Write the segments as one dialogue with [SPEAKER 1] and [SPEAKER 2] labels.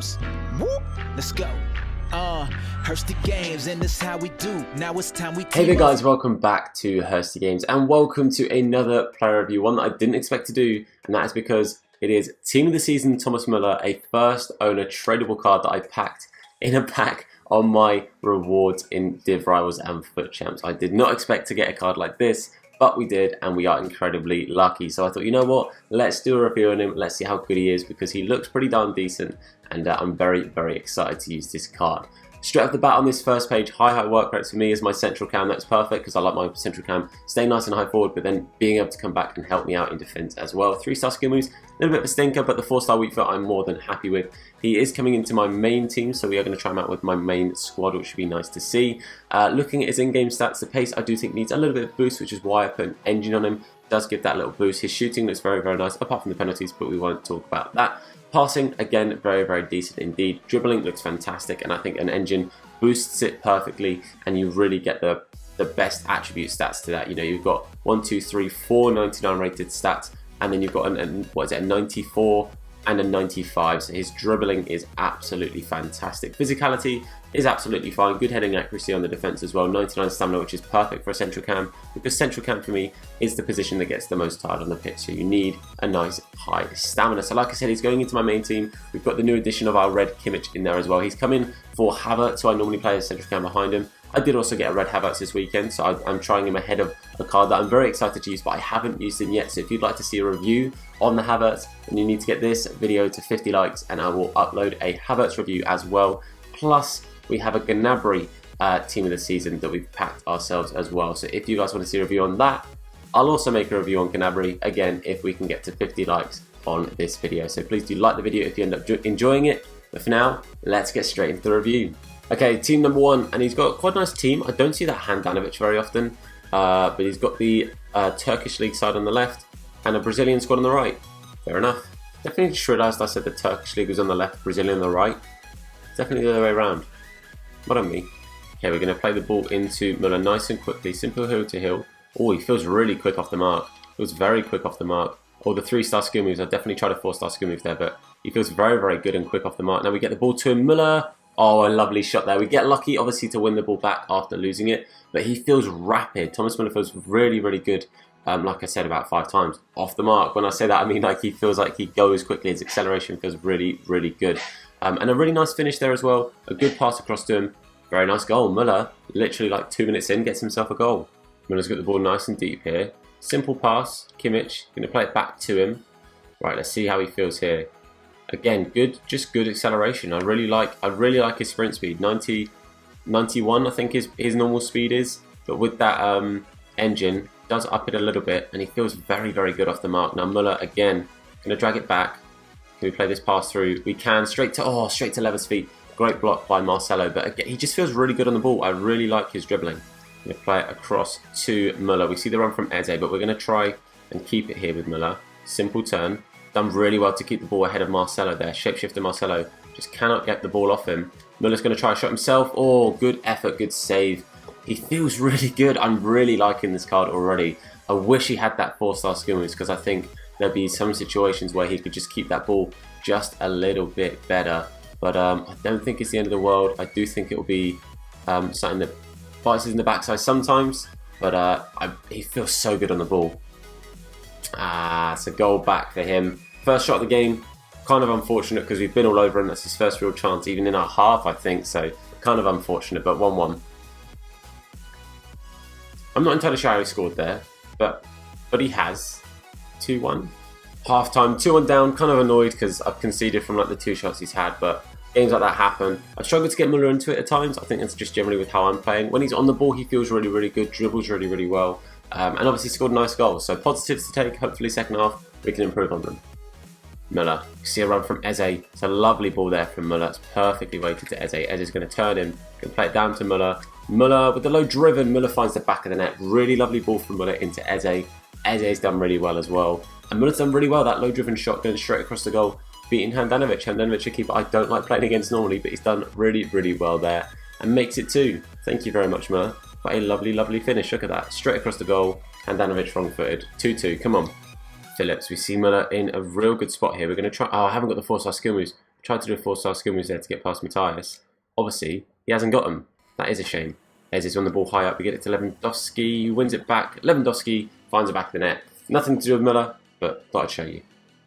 [SPEAKER 1] games. Whoop, let's go. Hursty games, and this how we do. Now it's time we.
[SPEAKER 2] Hey there guys, welcome back to Hursty Games and welcome to another player review, one that I didn't expect to do, and that is because it is Team of the Season Tots Muller, a first owner tradable card that I packed in a pack on my rewards in Div Rivals and Foot Champs. I did not expect to get a card like this, but we did, and we are incredibly lucky. So I thought, you know what, let's do a review on him, let's see how good he is, because he looks pretty darn decent, and I'm very, very excited to use this card. Straight off the bat on this first page, high work rates for me is my central cam. That's perfect because I like my central cam staying nice and high forward, but then being able to come back and help me out in defense as well. 3-star skill moves, a little bit of a stinker, but the 4-star weak foot I'm more than happy with. He is coming into my main team, so we are going to try him out with my main squad, which should be nice to see. Looking at his in-game stats, the pace I do think needs a little bit of boost, which is why I put an engine on him. Does give that little boost. His shooting looks very, very nice, apart from the penalties, but we won't talk about that. Passing, again, very, very decent indeed. Dribbling looks fantastic, and I think an engine boosts it perfectly, and you really get the best attribute stats to that. You know, you've got 1, 2, 3, 4 99 rated stats, and then you've got a 94 and a 95. So his dribbling is absolutely fantastic. Physicality is absolutely fine. Good heading accuracy on the defense as well. 99 stamina, which is perfect for a central cam, because central cam for me is the position that gets the most tired on the pitch. So you need a nice high stamina. So like I said, he's going into my main team. We've got the new addition of our red Kimmich in there as well. He's coming for Havertz, so I normally play a central cam behind him. I did also get a red Havertz this weekend, so I'm trying him ahead of a card that I'm very excited to use, but I haven't used him yet. So if you'd like to see a review on the Havertz, then you need to get this video to 50 likes, and I will upload a Havertz review as well. Plus, we have a Gnabry team of the season that we've packed ourselves as well. So if you guys want to see a review on that, I'll also make a review on Gnabry, again, if we can get to 50 likes on this video. So please do like the video if you end up enjoying it. But for now, let's get straight into the review. Okay, team number 1, and he's got quite a nice team. I don't see that Handanovic very often, but he's got the Turkish league side on the left and a Brazilian squad on the right. Fair enough. Definitely just realised I said the Turkish league was on the left, Brazilian on the right. Definitely the other way around. What on me? Okay, we're going to play the ball into Muller nice and quickly. Simple hill to hill. Oh, he feels really quick off the mark. Feels very quick off the mark. Oh, the 3-star skill moves. I definitely tried a 4-star skill move there, but he feels very, very good and quick off the mark. Now we get the ball to Muller. Oh, a lovely shot there. We get lucky, obviously, to win the ball back after losing it, but he feels rapid. Tots Muller feels really, really good, like I said about 5 times, off the mark. When I say that, I mean like he feels like he goes quickly. His acceleration feels really, really good. And a really nice finish there as well. A good pass across to him. Very nice goal. Muller, literally like 2 minutes in, gets himself a goal. Muller's got the ball nice and deep here. Simple pass. Kimmich, going to play it back to him. Right, let's see how he feels here. Again, good, just good acceleration. I really like his sprint speed. 91, I think his normal speed is, but with that engine, does up it a little bit, and he feels very, very good off the mark. Now Muller again, gonna drag it back. Can we play this pass through? We can. Straight to Lever's feet. Great block by Marcelo, but again, he just feels really good on the ball. I really like his dribbling. Gonna play it across to Muller. We see the run from Eze, but we're gonna try and keep it here with Muller. Simple turn. Done really well to keep the ball ahead of Marcelo there. Shapeshifter Marcelo just cannot get the ball off him. Muller's going to try a shot himself. Oh, good effort, good save. He feels really good. I'm really liking this card already. I wish he had that 4-star skill moves, because I think there'd be some situations where he could just keep that ball just a little bit better. But I don't think it's the end of the world. I do think it will be something that bites us in the backside sometimes. But he feels so good on the ball. It's a goal back for him. First shot of the game, kind of unfortunate because we've been all over him. That's his first real chance, even in our half, I think. So kind of unfortunate, but 1-1. I'm not entirely sure how he scored there, but he has. 2-1. Half time, 2-1 down. Kind of annoyed because I've conceded from like the 2 shots he's had, but games like that happen. I struggle to get Muller into it at times. I think that's just generally with how I'm playing. When he's on the ball, he feels really, really good. Dribbles really, really well. And obviously scored a nice goal. So positives to take. Hopefully second half we can improve on them. Muller. You see a run from Eze. It's a lovely ball there from Muller. It's perfectly weighted to Eze. Eze's going to turn him. Going to play it down to Muller. Muller with the low driven. Muller finds the back of the net. Really lovely ball from Muller into Eze. Eze's done really well as well. And Muller's done really well. That low driven shot going straight across the goal. Beating Handanovic. Handanovic, a keeper I don't like playing against normally, but he's done really, really well there. And makes it 2. Thank you very much, Muller. But a lovely, lovely finish. Look at that. Straight across the goal. Handanovic wrong-footed. 2-2. Come on. Phillips. We see Muller in a real good spot here. We're going to try... Oh, I haven't got the 4-star skill moves. Tried to do a 4-star skill moves there to get past Matthias. Obviously, he hasn't got them. That is a shame. Eze on the ball high up. We get it to Lewandowski. Wins it back. Lewandowski finds the back of the net. Nothing to do with Muller, but thought I'd show you.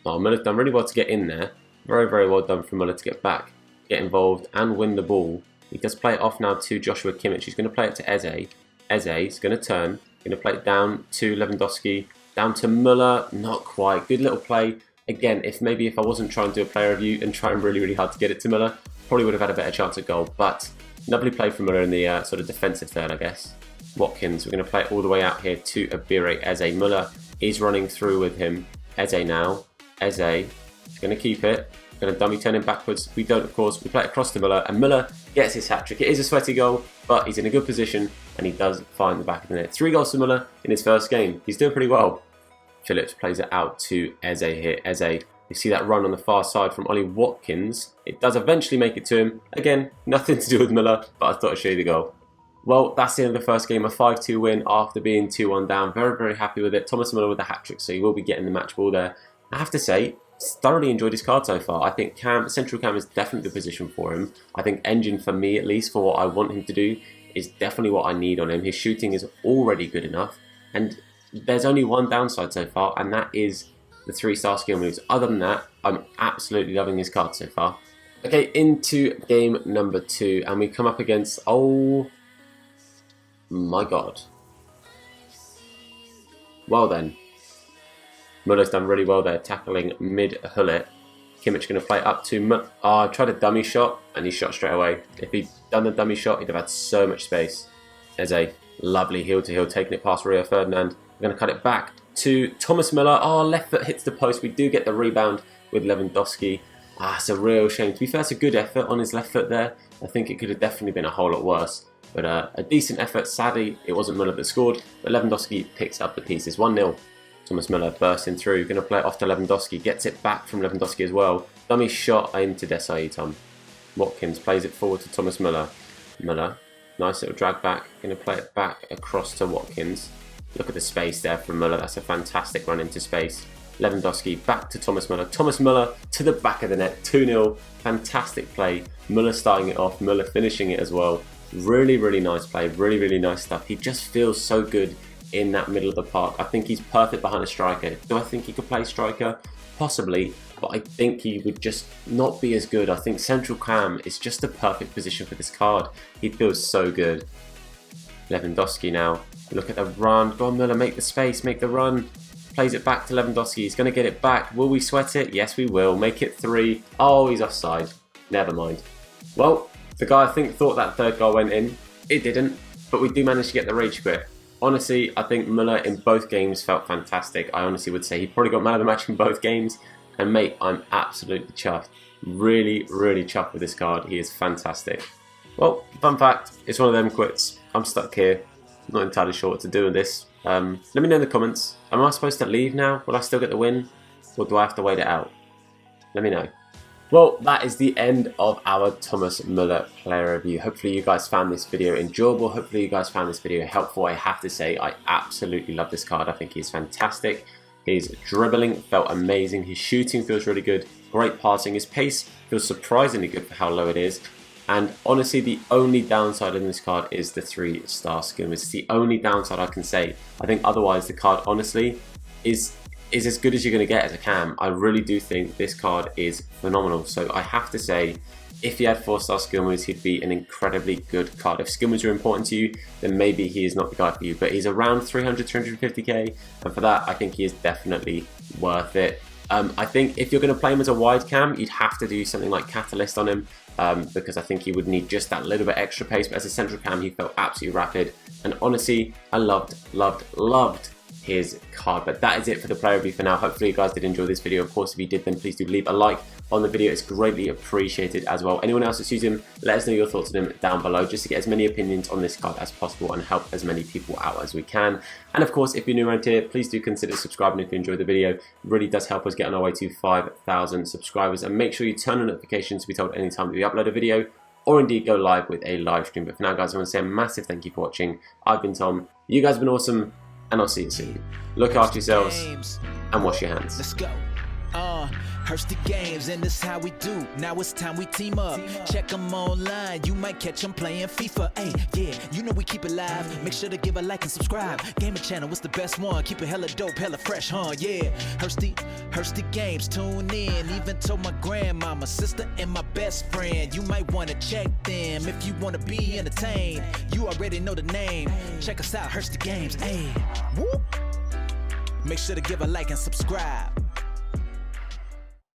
[SPEAKER 2] Oh, Muller's done really well to get in there. Very, very well done for Muller to get back, get involved, and win the ball. He does play it off now to Joshua Kimmich. He's going to play it to Eze. Eze is going to turn. Going to play it down to Lewandowski. Down to Muller. Not quite. Good little play. Again, if I wasn't trying to do a player review and trying really, really hard to get it to Muller, probably would have had a better chance at goal. But lovely play from Muller in the sort of defensive third, I guess. Watkins, we're going to play it all the way out here to Abire Eze. Muller is running through with him. Eze now. Eze is going to keep it. Going to dummy turn him backwards. We don't, of course. We play it across to Muller, and Muller gets his hat-trick. It is a sweaty goal, but he's in a good position, and he does find the back of the net. 3 goals for Muller in his first game. He's doing pretty well. Phillips plays it out to Eze here. Eze, you see that run on the far side from Ollie Watkins. It does eventually make it to him. Again, nothing to do with Muller, but I thought I'd show you the goal. Well, that's the end of the first game, a 5-2 win after being 2-1 down. Very, very happy with it. Thomas Muller with a hat-trick, so he will be getting the match ball there. I have to say, thoroughly enjoyed his card so far. I think central cam is definitely the position for him. I think engine, for me at least, for what I want him to do, is definitely what I need on him. His shooting is already good enough, and there's only one downside so far, and that is the 3-star skill moves. Other than that, I'm absolutely loving his card so far. Okay, into game number 2, and we come up against, oh my god. Well then. Muller's done really well there, tackling mid-hullet. Kimmich going to play up to Muller. Oh, I tried a dummy shot, and he shot straight away. If he'd done the dummy shot, he'd have had so much space. There's a lovely heel-to-heel, taking it past Rio Ferdinand. We're going to cut it back to Thomas Muller. Oh, left foot hits the post. We do get the rebound with Lewandowski. Ah, it's a real shame. To be fair, it's a good effort on his left foot there. I think it could have definitely been a whole lot worse. But a decent effort. Sadly, it wasn't Muller that scored, but Lewandowski picks up the pieces. 1-0. Thomas Muller bursting through. Going to play it off to Lewandowski. Gets it back from Lewandowski as well. Dummy shot into Desai, Tom. Watkins plays it forward to Thomas Muller. Muller, nice little drag back. Going to play it back across to Watkins. Look at the space there from Muller. That's a fantastic run into space. Lewandowski back to Thomas Muller. Thomas Muller to the back of the net. 2-0. Fantastic play. Muller starting it off. Muller finishing it as well. Really, really nice play. Really, really nice stuff. He just feels so good in that middle of the park. I think he's perfect behind a striker. Do I think he could play striker? Possibly. But I think he would just not be as good. I think central cam is just the perfect position for this card. He feels so good. Lewandowski now. Look at the run. Go on, Muller, make the space, make the run. Plays it back to Lewandowski. He's going to get it back. Will we sweat it? Yes, we will. Make it 3. Oh, he's offside. Never mind. Well, the guy I think thought that third goal went in. It didn't, but we do manage to get the rage quit. Honestly, I think Muller in both games felt fantastic. I honestly would say he probably got man of the match in both games. And mate, I'm absolutely chuffed. Really, really chuffed with this card. He is fantastic. Well, fun fact, it's one of them quits. I'm stuck here. I'm not entirely sure what to do with this. Let me know in the comments. Am I supposed to leave now? Will I still get the win? Or do I have to wait it out? Let me know. Well, that is the end of our Thomas Muller player review. Hopefully you guys found this video enjoyable. Hopefully you guys found this video helpful. I have to say, I absolutely love this card. I think he's fantastic. His dribbling felt amazing. His shooting feels really good. Great passing. His pace feels surprisingly good for how low it is. And honestly, the only downside in this card is the 3-star skill. It's the only downside I can say. I think otherwise the card, honestly, is as good as you're going to get as a cam. I really do think this card is phenomenal. So I have to say, if he had 4-star skill moves, he'd be an incredibly good card. If skill moves are important to you, then maybe he is not the guy for you. But he's around 300, 350k. And for that, I think he is definitely worth it. I think if you're going to play him as a wide cam, you'd have to do something like Catalyst on him. Because I think he would need just that little bit extra pace. But as a central cam, he felt absolutely rapid. And honestly, I loved his card. But that is it for the player review for now. Hopefully you guys did enjoy this video. Of course, if you did, then please do leave a like on the video. It's greatly appreciated as well. Anyone else that's used him, let us know your thoughts on him down below, just to get as many opinions on this card as possible and help as many people out as we can. And of course, if you're new around here, please do consider subscribing if you enjoyed the video. It really does help us get on our way to 5,000 subscribers. And make sure you turn on notifications to be told anytime that we upload a video, or indeed go live with a live stream. But for now, guys, I want to say a massive thank you for watching. I've been Tom. You guys have been awesome. And I'll see you soon. Look after yourselves and wash your hands.
[SPEAKER 1] Let's go. Hursty Games, and this how we do. Now it's time we team up. Check them online, you might catch them playing FIFA. Hey, yeah, you know we keep it live. Make sure to give a like and subscribe. Gaming channel, what's the best one? Keep it hella dope, hella fresh, huh? Yeah, Hursty Games, tune in. Even told my grandmama, sister, and my best friend. You might wanna check them if you wanna be entertained. You already know the name. Check us out, Hursty Games. Hey, whoop. Make sure to give a like and subscribe.